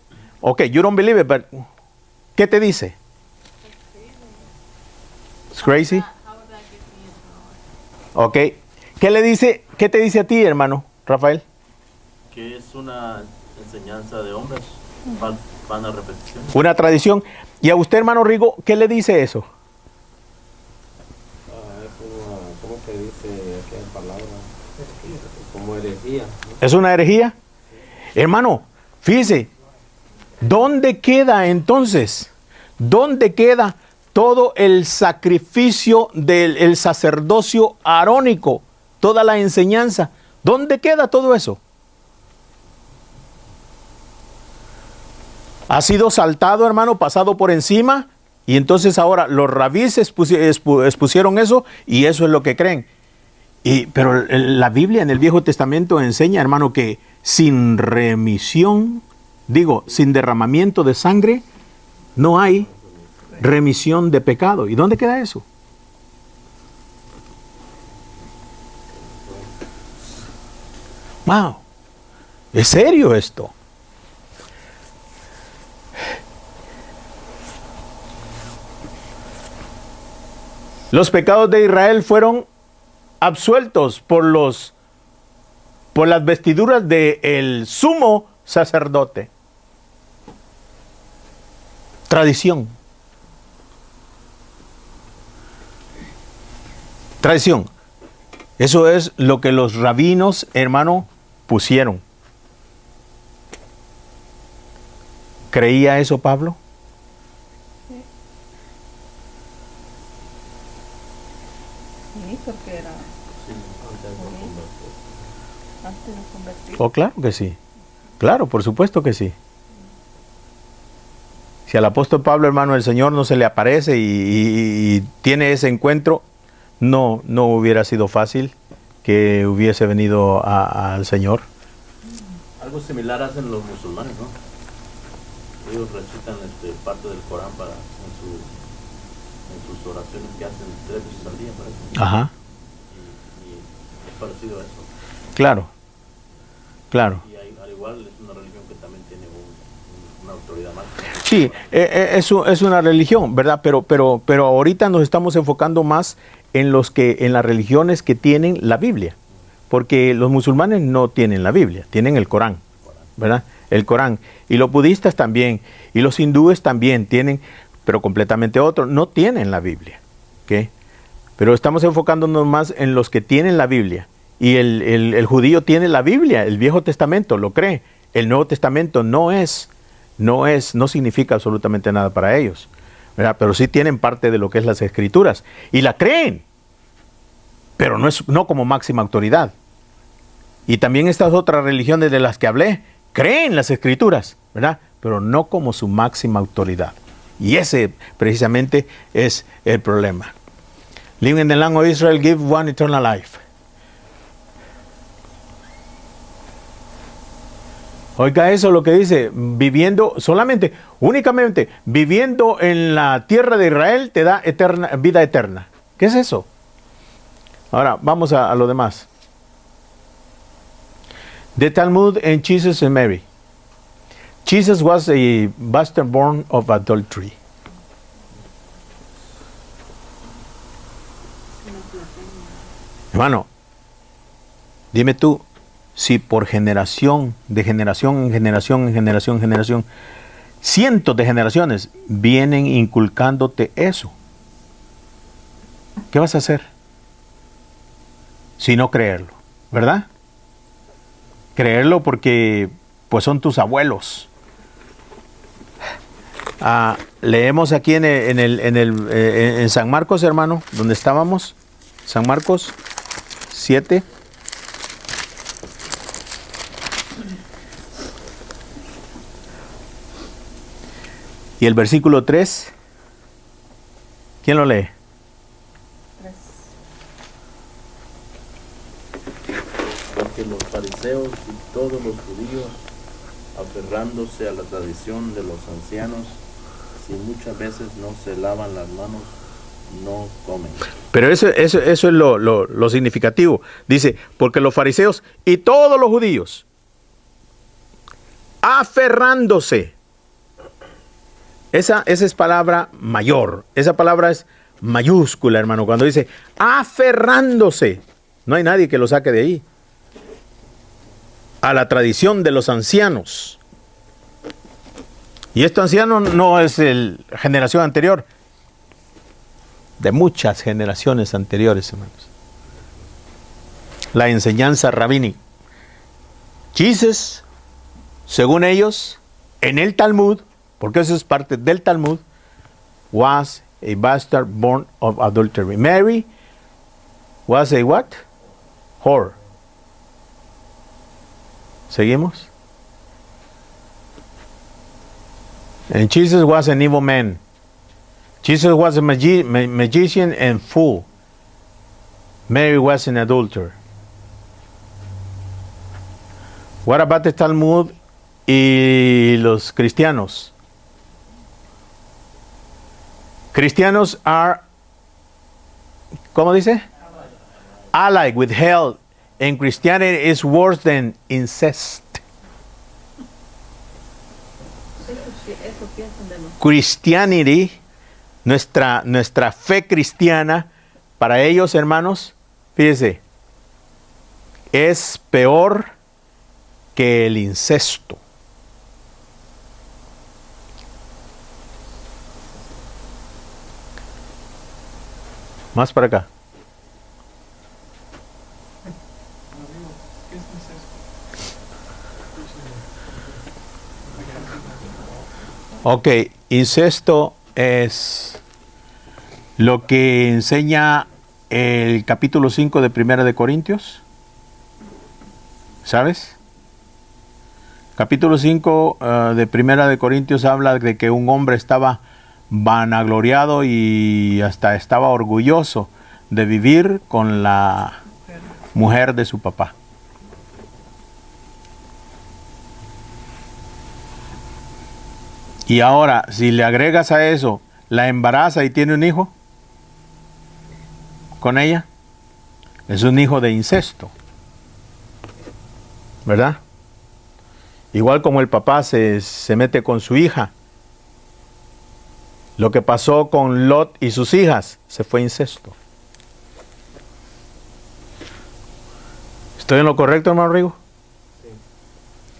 Ok, you don't believe it, but ¿qué te dice? It's crazy. How would that give me eternal life? Ok. ¿Qué le dice? ¿Qué te dice a ti, hermano Rafael? Que es una enseñanza de hombres, van a repetición. Una tradición. Y a usted, hermano Rigo, ¿qué le dice eso? Es una, ¿cómo se dice aquella palabra? Como herejía, ¿no? ¿Es una herejía? Hermano, fíjese, ¿dónde queda entonces? ¿Dónde queda todo el sacrificio del sacerdocio arónico? Toda la enseñanza. ¿Dónde queda todo eso? Ha sido saltado, hermano, pasado por encima, y entonces ahora los rabíes expusieron eso, y eso es lo que creen. Pero la Biblia en el Viejo Testamento enseña, hermano, que sin remisión, sin derramamiento de sangre, no hay remisión de pecado. ¿Y dónde queda eso? Wow, ¿es serio esto? Los pecados de Israel fueron absueltos por las vestiduras del sumo sacerdote. Tradición. Tradición. Eso es lo que los rabinos, hermano, pusieron. ¿Creía eso Pablo? Sí, porque era Sí, antes de convertirse. Oh, claro que sí. Claro, por supuesto que sí. Si al apóstol Pablo, hermano, el Señor no se le aparece y tiene ese encuentro, no hubiera sido fácil que hubiese venido al Señor. algo similar hacen los musulmanes, ¿no? Ellos recitan parte del Corán en sus oraciones que hacen 3 veces al día, parece. Ajá. Y es parecido a eso. Claro. Claro. Y al igual es una religión que también tiene una autoridad máxima. Sí, es una religión, ¿verdad? Pero ahorita nos estamos enfocando más en las religiones que tienen la Biblia. Porque los musulmanes no tienen la Biblia, tienen el Corán, ¿verdad? El Corán. Y los budistas también, y los hindúes también tienen, pero completamente otro, no tienen la Biblia. ¿Ok? Pero estamos enfocándonos más en los que tienen la Biblia. Y el judío tiene la Biblia, el Viejo Testamento, lo cree. El Nuevo Testamento no significa absolutamente nada para ellos, ¿verdad? Pero sí tienen parte de lo que es las Escrituras. Y la creen, pero no como máxima autoridad. Y también estas otras religiones de las que hablé, creen las Escrituras, ¿verdad? Pero no como su máxima autoridad. Y ese precisamente es el problema. Living in the land of Israel give one eternal life. Oiga eso lo que dice, únicamente viviendo en la tierra de Israel te da vida eterna. ¿Qué es eso? Ahora, vamos a lo demás. The Talmud and Jesus and Mary. Jesus was a bastard born of adultery. Hermano, dime tú, si por generación, de generación en generación, en generación en generación, cientos de generaciones vienen inculcándote eso, ¿qué vas a hacer? Si no creerlo, ¿verdad? Creerlo porque pues son tus abuelos. Leemos aquí en San Marcos, hermano, donde estábamos, San Marcos 7. Y el versículo 3, ¿quién lo lee? 3. Porque los fariseos y todos los judíos, aferrándose a la tradición de los ancianos, si muchas veces no se lavan las manos, no comen. Pero eso es lo significativo. Dice, porque los fariseos y todos los judíos, aferrándose Esa es palabra mayor. Esa palabra es mayúscula, hermano. Cuando dice aferrándose, no hay nadie que lo saque de ahí. A la tradición de los ancianos. Y este anciano no es generación anterior, de muchas generaciones anteriores, hermanos. La enseñanza rabínica. Jesus, según ellos, en el Talmud, porque eso es parte del Talmud, was a bastard born of adultery. Mary was a what? Whore. ¿Seguimos? And Jesus was an evil man. Jesus was a magician and fool. Mary was an adulterer. What about the Talmud y los cristianos? Cristianos are, ¿cómo dice? Allied with hell. And Christianity is worse than incest. Eso piensan de nosotros. Christianity, nuestra fe cristiana, para ellos, hermanos, fíjese, es peor que el incesto. Más para acá. Ok, incesto es lo que enseña el capítulo 5 de Primera de Corintios. ¿Sabes? Capítulo 5 de Primera de Corintios habla de que un hombre estaba vanagloriado y hasta estaba orgulloso de vivir con la mujer de su papá. Y ahora, si le agregas a eso, la embaraza y tiene un hijo con ella, es un hijo de incesto. ¿Verdad? Igual como el papá se mete con su hija. Lo que pasó con Lot y sus hijas, se fue incesto. ¿Estoy en lo correcto, hermano Rigo? Sí.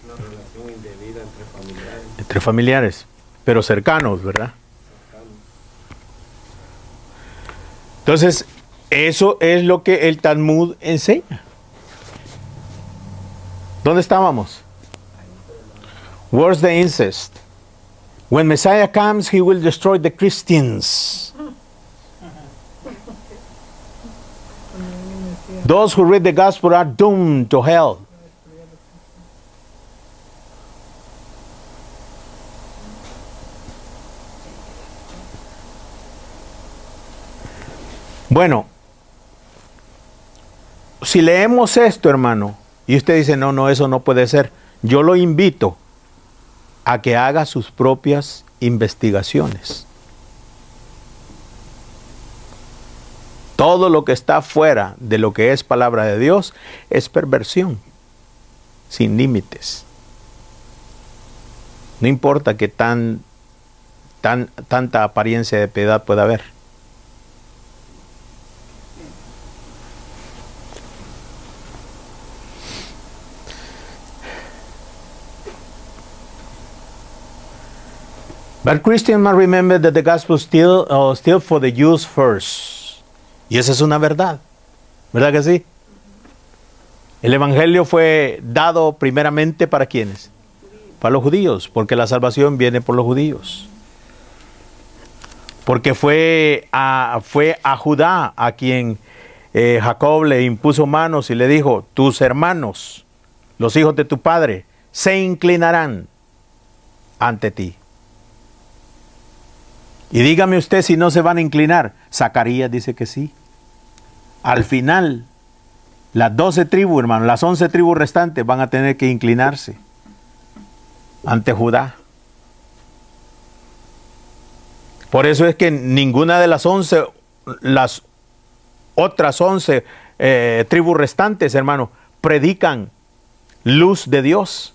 Una relación indebida entre familiares. Entre familiares, pero cercanos, ¿verdad? Entonces, eso es lo que el Talmud enseña. ¿Dónde estábamos? Where's the incest? When Messiah comes, he will destroy the Christians. Those who read the gospel are doomed to hell. Bueno, si leemos esto, hermano, y usted dice, no, eso no puede ser, yo lo invito a que haga sus propias investigaciones. Todo lo que está fuera de lo que es palabra de Dios es perversión, sin límites. No importa que tanta apariencia de piedad pueda haber. But Christians must remember that the gospel still for the Jews first. Y esa es una verdad. ¿Verdad que sí? El evangelio fue dado primeramente para ¿quiénes? Para los judíos, porque la salvación viene por los judíos. Porque fue a Judá a quien Jacob le impuso manos y le dijo, tus hermanos, los hijos de tu padre, se inclinarán ante ti. Y dígame usted si no se van a inclinar. Zacarías dice que sí. Al final, las 12 tribus, hermano, las 11 tribus restantes van a tener que inclinarse ante Judá. Por eso es que ninguna de las otras 11 tribus restantes, hermano, predican luz de Dios.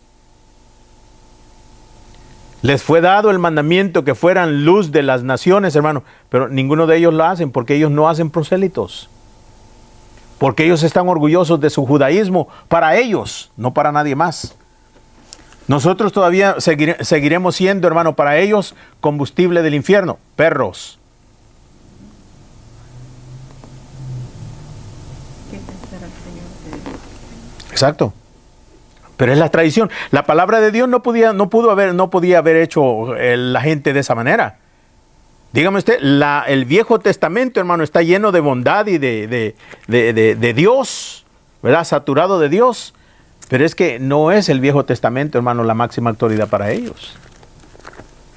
Les fue dado el mandamiento que fueran luz de las naciones, hermano, pero ninguno de ellos lo hacen porque ellos no hacen prosélitos. Porque ellos están orgullosos de su judaísmo para ellos, no para nadie más. Nosotros todavía seguiremos siendo, hermano, para ellos combustible del infierno, perros. ¿Qué pensará el Señor de eso? Exacto. Pero es la tradición. La palabra de Dios no podía haber hecho la gente de esa manera. Dígame usted, el Viejo Testamento, hermano, está lleno de bondad y de Dios, ¿verdad? Saturado de Dios. Pero es que no es el Viejo Testamento, hermano, la máxima autoridad para ellos.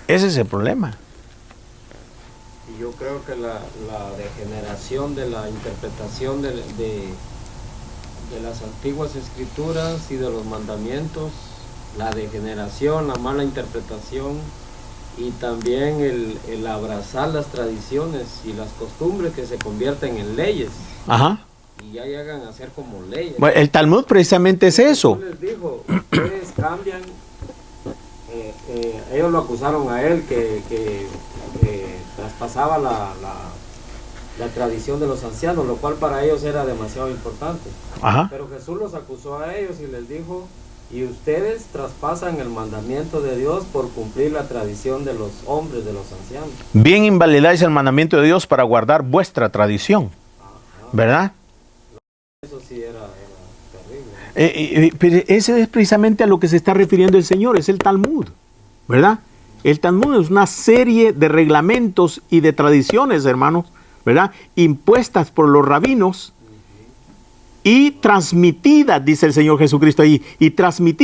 Ese es el problema. Y yo creo que la degeneración de la interpretación de las antiguas escrituras y de los mandamientos, la degeneración, la mala interpretación y también el abrazar las tradiciones y las costumbres que se convierten en leyes. Ajá. Y ya llegan a ser como leyes. Bueno, el Talmud precisamente es eso. Jesús les dijo, ustedes cambian, ellos lo acusaron a él que traspasaba la tradición de los ancianos, lo cual para ellos era demasiado importante. Ajá. Pero Jesús los acusó a ellos y les dijo, y ustedes traspasan el mandamiento de Dios por cumplir la tradición de los hombres, de los ancianos. Bien invalidáis el mandamiento de Dios para guardar vuestra tradición. Ajá. ¿Verdad? Eso sí era terrible. Pero ese es precisamente a lo que se está refiriendo el Señor, es el Talmud, ¿verdad? El Talmud es una serie de reglamentos y de tradiciones, hermanos, ¿verdad? Impuestas por los rabinos y transmitidas, dice el Señor Jesucristo ahí, y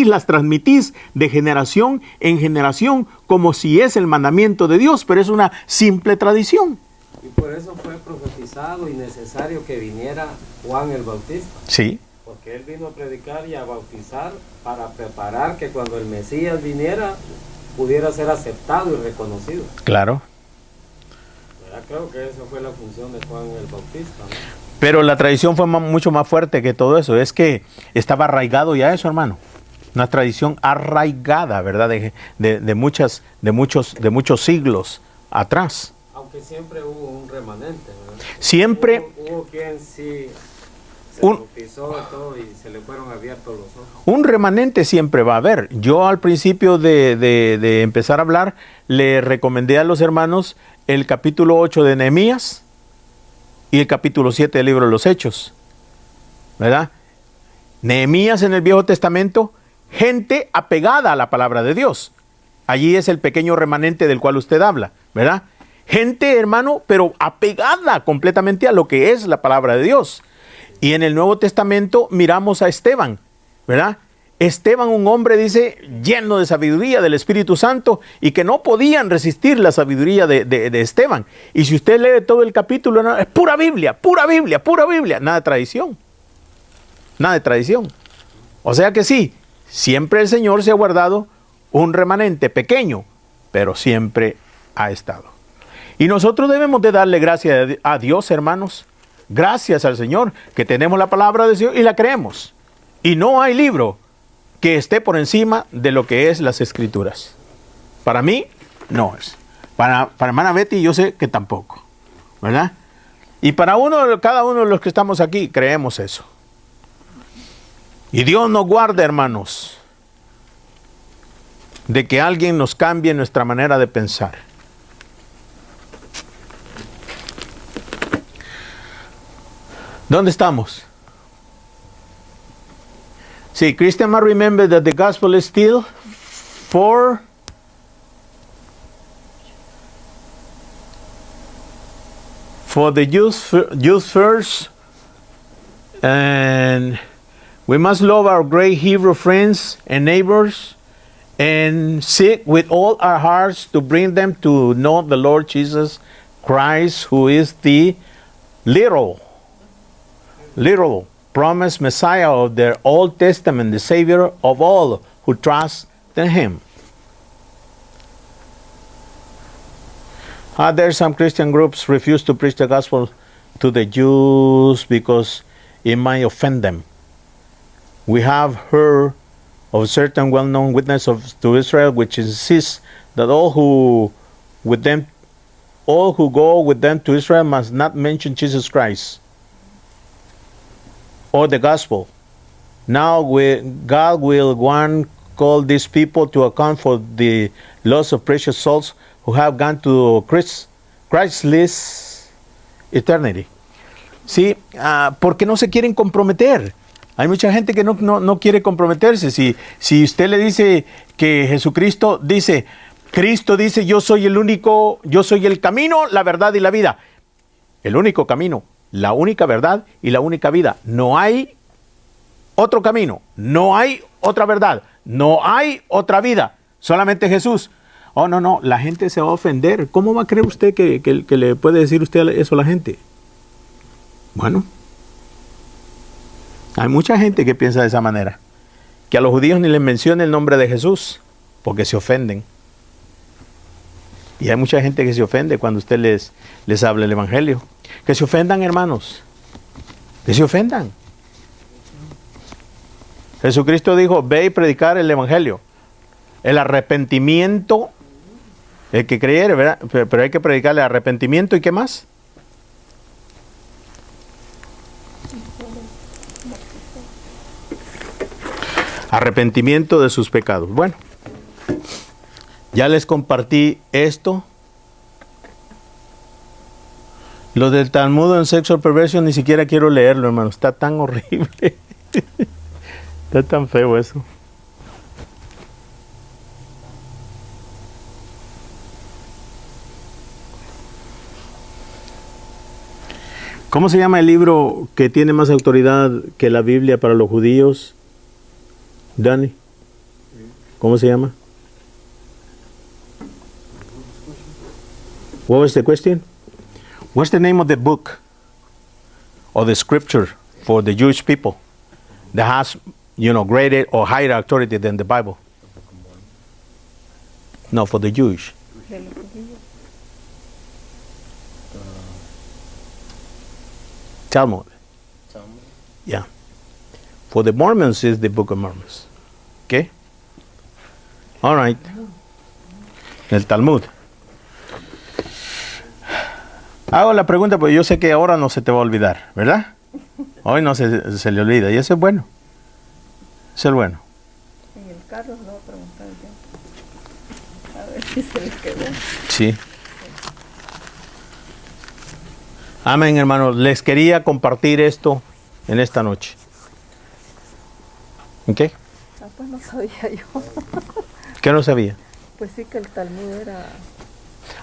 las transmitís de generación en generación como si es el mandamiento de Dios, pero es una simple tradición. Y por eso fue profetizado y necesario que viniera Juan el Bautista. Sí. Porque él vino a predicar y a bautizar para preparar que cuando el Mesías viniera pudiera ser aceptado y reconocido. Claro. ¿Verdad? Creo que esa fue la función de Juan el Bautista, ¿no? Pero la tradición fue mucho más fuerte que todo eso. Es que estaba arraigado ya eso, hermano. Una tradición arraigada, ¿verdad? De muchos siglos atrás. Aunque siempre hubo un remanente, ¿verdad? Siempre. Hubo quien sí se bautizó y todo y se le fueron abiertos los ojos. Un remanente siempre va a haber. Yo al principio de empezar a hablar, le recomendé a los hermanos el capítulo 8 de Nehemías y el capítulo 7 del libro de los Hechos, ¿verdad? Nehemías en el Viejo Testamento, gente apegada a la palabra de Dios. Allí es el pequeño remanente del cual usted habla, ¿verdad? Gente, hermano, pero apegada completamente a lo que es la palabra de Dios. Y en el Nuevo Testamento miramos a Esteban, ¿verdad? Esteban, un hombre, dice, lleno de sabiduría del Espíritu Santo y que no podían resistir la sabiduría de Esteban. Y si usted lee todo el capítulo, no, es pura Biblia, pura Biblia, pura Biblia. Nada de tradición. Nada de tradición. O sea que sí, siempre el Señor se ha guardado un remanente pequeño, pero siempre ha estado. Y nosotros debemos de darle gracias a Dios, hermanos. Gracias al Señor que tenemos la palabra de Dios y la creemos. Y no hay libro que esté por encima de lo que es las Escrituras. Para mí, no es. Para hermana Betty, yo sé que tampoco, ¿verdad? Y para cada uno de los que estamos aquí, creemos eso. Y Dios nos guarde, hermanos, de que alguien nos cambie nuestra manera de pensar. ¿Dónde estamos? See, Christian must remember that the gospel is still for the youth first, and we must love our great Hebrew friends and neighbors and seek with all our hearts to bring them to know the Lord Jesus Christ, who is the literal promised Messiah of their Old Testament, the Savior of all who trust in Him. There some Christian groups refuse to preach the gospel to the Jews because it might offend them. We have heard of certain well-known witness to Israel which insists that all who go with them to Israel must not mention Jesus Christ or the gospel. Now God will one call these people to account for the loss of precious souls who have gone to Christless eternity. Sí, porque no se quieren comprometer. Hay mucha gente que no quiere comprometerse. Si usted le dice que Jesucristo dice, Cristo dice, yo soy el camino, la verdad y la vida. El único camino, la única verdad y la única vida. No hay otro camino, no hay otra verdad, no hay otra vida, solamente Jesús. Oh, no, la gente se va a ofender. ¿Cómo va a creer usted que le puede decir usted eso a la gente? Bueno, hay mucha gente que piensa de esa manera, que a los judíos ni les menciona el nombre de Jesús, porque se ofenden. Y hay mucha gente que se ofende cuando usted les habla el evangelio. Que se ofendan, hermanos, que se ofendan. Jesucristo dijo, ve y predicar el evangelio. El arrepentimiento, el que creyere, ¿verdad? Pero hay que predicarle arrepentimiento y ¿qué más? Arrepentimiento de sus pecados. Bueno, ya les compartí esto. Lo del Talmud en sexo perverso ni siquiera quiero leerlo, hermano. Está tan horrible. Está tan feo eso. ¿Cómo se llama el libro que tiene más autoridad que la Biblia para los judíos? Danny, ¿cómo se llama? What was the question? What's the name of the book or the scripture for the Jewish people that has, greater or higher authority than the Bible? No, for the Jewish. De los judíos. Talmud. Talmud. Yeah. For the Mormons is the Book of Mormons. Okay? All right. El Talmud. Hago la pregunta porque yo sé que ahora no se te va a olvidar, ¿verdad? Hoy no se le olvida y eso es bueno. Eso es bueno. En el carro lo voy a preguntar yo. A ver si se le quedó. Sí. Amén, hermanos. Les quería compartir esto en esta noche. ¿Ok? Pues no sabía yo. ¿Qué no sabía? Pues sí que el Talmud era...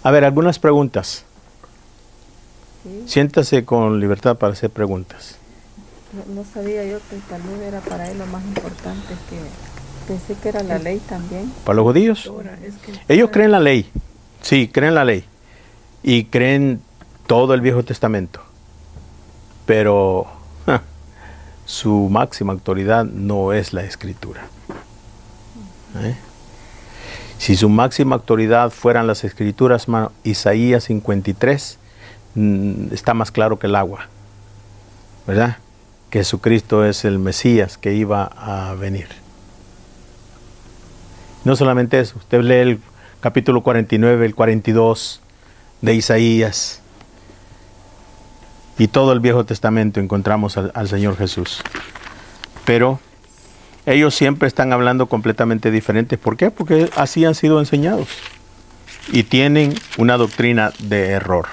A ver, algunas preguntas. Sí, Siéntase con libertad para hacer preguntas. no sabía yo que el Talmud era para él lo más importante, que pensé que era la ley también. ¿Para los judíos? Ahora, es que Ellos creen la ley. Sí, creen la ley. Y creen todo el Viejo Testamento. Pero su máxima autoridad no es la Escritura. Si su máxima autoridad fueran las Escrituras, Isaías 53 está más claro que el agua, ¿verdad? Que Jesucristo es el Mesías que iba a venir. No solamente eso, usted lee el capítulo 49, el 42 de Isaías, y todo el Viejo Testamento encontramos al Señor Jesús. Pero ellos siempre están hablando completamente diferente. ¿Por qué? Porque así han sido enseñados y tienen una doctrina de error.